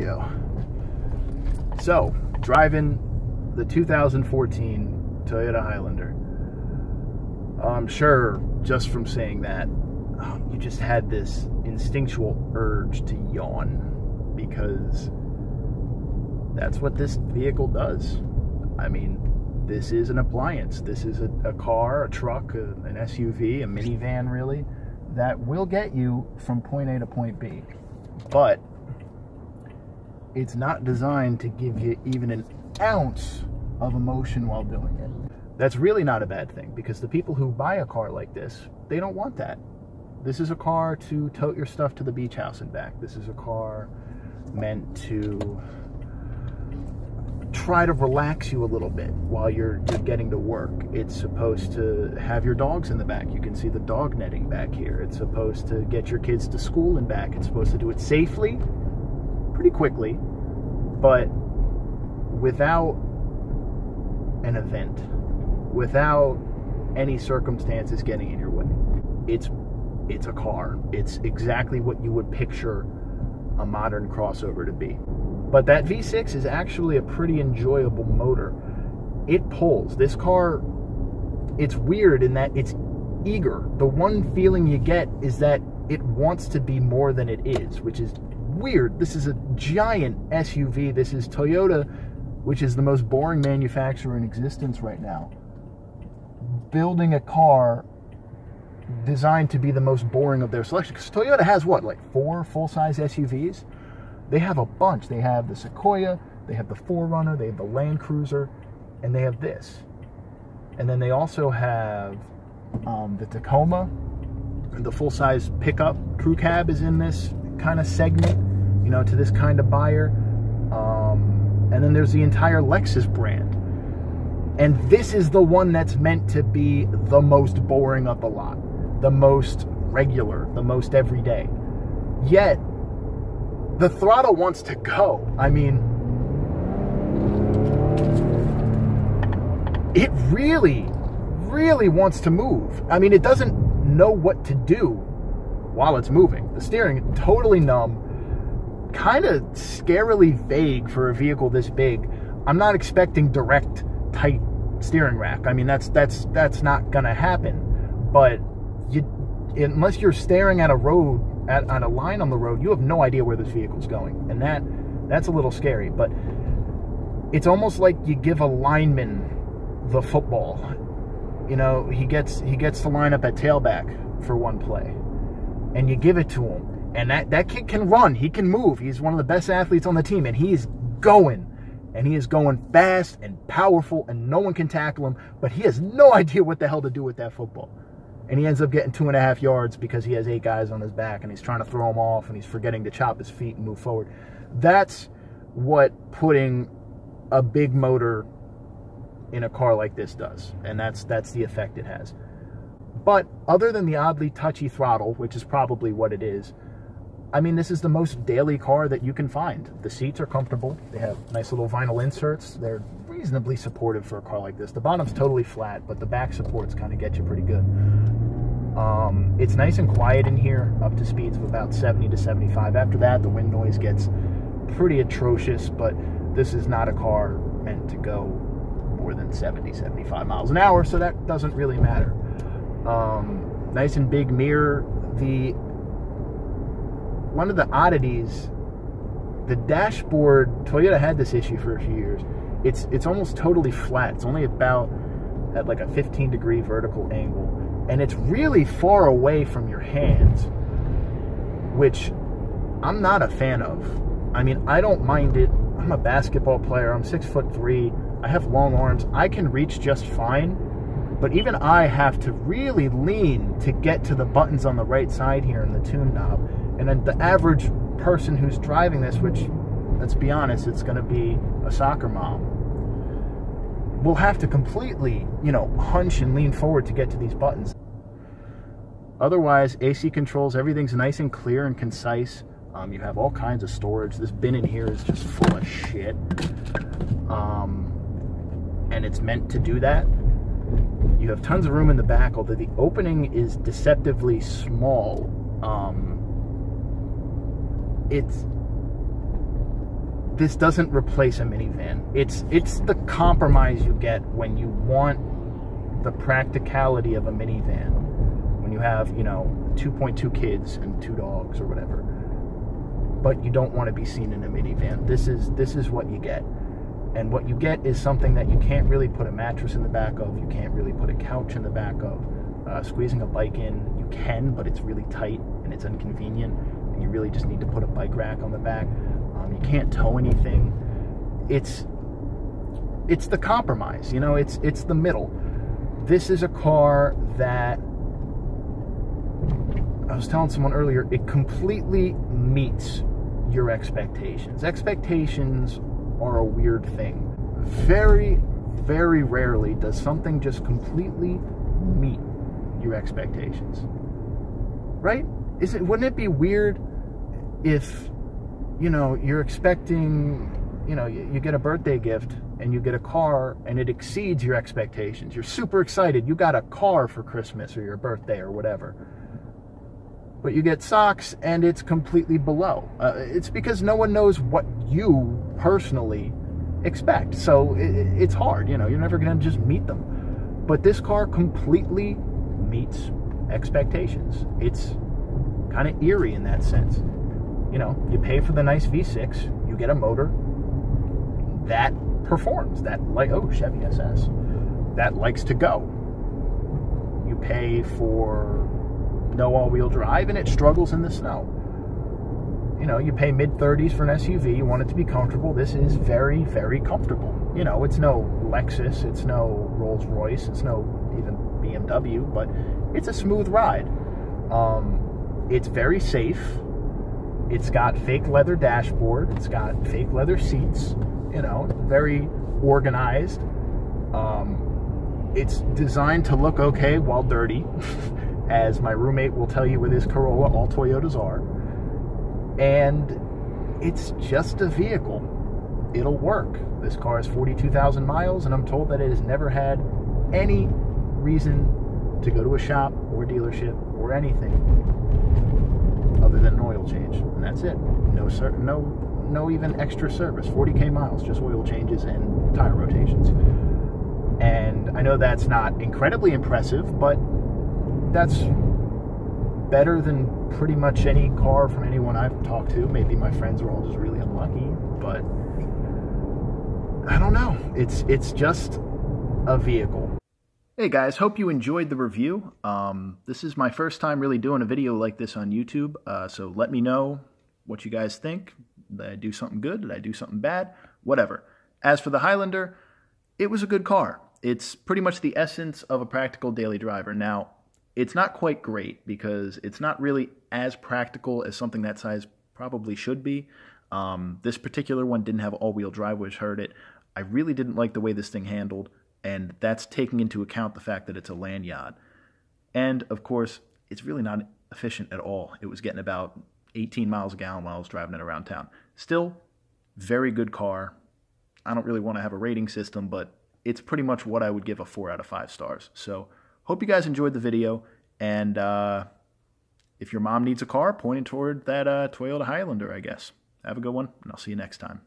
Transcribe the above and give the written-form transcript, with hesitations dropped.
go. So, driving the 2014 Toyota Highlander. I'm sure just from saying that, you just had this instinctual urge to yawn, because that's what this vehicle does. I mean, this is an appliance. This is a car, a truck, an SUV, a minivan, really, that will get you from point A to point B. But it's not designed to give you even an ounce of emotion while doing it. That's really not a bad thing, because the people who buy a car like this, they don't want that. This is a car to tote your stuff to the beach house and back. This is a car meant to try to relax you a little bit while you're getting to work. It's supposed to have your dogs in the back. You can see the dog netting back here. It's supposed to get your kids to school and back. It's supposed to do it safely, pretty quickly, but without an event, without any circumstances getting in your way. It's a car. It's exactly what you would picture a modern crossover to be. But that V6 is actually a pretty enjoyable motor. It pulls. This car, it's weird in that it's eager. The one feeling you get is that it wants to be more than it is, which is weird. This is a giant SUV. This is Toyota, which is the most boring manufacturer in existence right now, building a car designed to be the most boring of their selection. Because Toyota has what, like 4 full-size SUVs? They have a bunch. They have the Sequoia, they have the 4Runner, they have the Land Cruiser, and they have this. And then they also have the Tacoma, the full-size pickup. Crew cab is in this kind of segment, you know, to this kind of buyer. And then there's the entire Lexus brand. And this is the one that's meant to be the most boring of the lot, the most regular, the most everyday. Yet, the throttle wants to go. I mean, it really, really wants to move. I mean, it doesn't know what to do while it's moving. The steering is totally numb, kind of scarily vague for a vehicle this big. I'm not expecting direct, tight steering rack. I mean, that's not gonna happen. But unless you're staring at a road, at a line on the road, you have no idea where this vehicle's going, and that's a little scary. But it's almost like you give a lineman the football. You know, he gets to line up at tailback for one play, and you give it to him, and that kid can run, he can move, he's one of the best athletes on the team, and he is going fast and powerful, and no one can tackle him, but he has no idea what the hell to do with that football. And he ends up getting 2.5 yards because he has 8 guys on his back, and he's trying to throw them off, and he's forgetting to chop his feet and move forward. That's what putting a big motor in a car like this does, and that's the effect it has. But other than the oddly touchy throttle, which is probably what it is, I mean, this is the most daily car that you can find. The seats are comfortable. They have nice little vinyl inserts. They're reasonably supportive for a car like this. The bottom's totally flat, but the back supports kind of get you pretty good. It's nice and quiet in here, up to speeds of about 70 to 75. After that, the wind noise gets pretty atrocious, but this is not a car meant to go more than 70, 75 miles an hour, so that doesn't really matter. Nice and big mirror. One of the oddities, the dashboard, Toyota had this issue for a few years. It's almost totally flat. It's only about at like a 15-degree vertical angle, and it's really far away from your hands, which I'm not a fan of. I mean, I don't mind it. I'm a basketball player. I'm 6'3". I have long arms. I can reach just fine, but even I have to really lean to get to the buttons on the right side here in the tune knob. And then the average person who's driving this, which, let's be honest, it's going to be a soccer mom, will have to completely, you know, hunch and lean forward to get to these buttons. Otherwise, AC controls, everything's nice and clear and concise. You have all kinds of storage. This bin in here is just full of shit. And it's meant to do that. You have tons of room in the back, although the opening is deceptively small. this doesn't replace a minivan. It's the compromise you get when you want the practicality of a minivan. When you have, you know, 2.2 kids and 2 dogs or whatever. But you don't want to be seen in a minivan. This is what you get. And what you get is something that you can't really put a mattress in the back of. You can't really put a couch in the back of. Squeezing a bike in, you can, but it's really tight and it's inconvenient. And you really just need to put a bike rack on the back. You can't tow anything. It's the compromise, you know, it's the middle. This is a car that, I was telling someone earlier, it completely meets your expectations. Expectations are a weird thing. Very, very rarely does something just completely meet your expectations. Right? Wouldn't it be weird if, you know, you're expecting, you know, you get a birthday gift and you get a car and it exceeds your expectations. You're super excited. You got a car for Christmas or your birthday or whatever. But you get socks and it's completely below. It's because no one knows what you personally expect. So it's hard, you know, you're never going to just meet them. But this car completely meets expectations. It's kind of eerie in that sense. You know, you pay for the nice V6, you get a motor that performs, Chevy SS, that likes to go. You pay for no all-wheel drive and it struggles in the snow. You know, you pay mid-30s for an SUV, you want it to be comfortable. This is very, very comfortable. You know, it's no Lexus, it's no Rolls-Royce, it's no even BMW, but it's a smooth ride. It's very safe. It's got fake leather dashboard. It's got fake leather seats. You know, very organized. It's designed to look okay while dirty, as my roommate will tell you with his Corolla, all Toyotas are. And it's just a vehicle. It'll work. This car has 42,000 miles, and I'm told that it has never had any reason to go to a shop or dealership or anything other than an oil change, and that's it. No even extra service. 40K miles, just oil changes and tire rotations. And I know that's not incredibly impressive, but that's better than pretty much any car from anyone I've talked to. Maybe my friends are all just really unlucky, but I don't know. It's just a vehicle. Hey guys, hope you enjoyed the review. This is my first time really doing a video like this on YouTube, so let me know what you guys think. Did I do something good? Did I do something bad? Whatever. As for the Highlander, it was a good car. It's pretty much the essence of a practical daily driver. Now, it's not quite great because it's not really as practical as something that size probably should be. This particular one didn't have all-wheel drive, which hurt it. I really didn't like the way this thing handled, and that's taking into account the fact that it's a land yacht. And, of course, it's really not efficient at all. It was getting about 18 miles a gallon while I was driving it around town. Still, very good car. I don't really want to have a rating system, but it's pretty much what I would give a 4 out of 5 stars. So, hope you guys enjoyed the video, and if your mom needs a car, point it toward that Toyota Highlander, I guess. Have a good one, and I'll see you next time.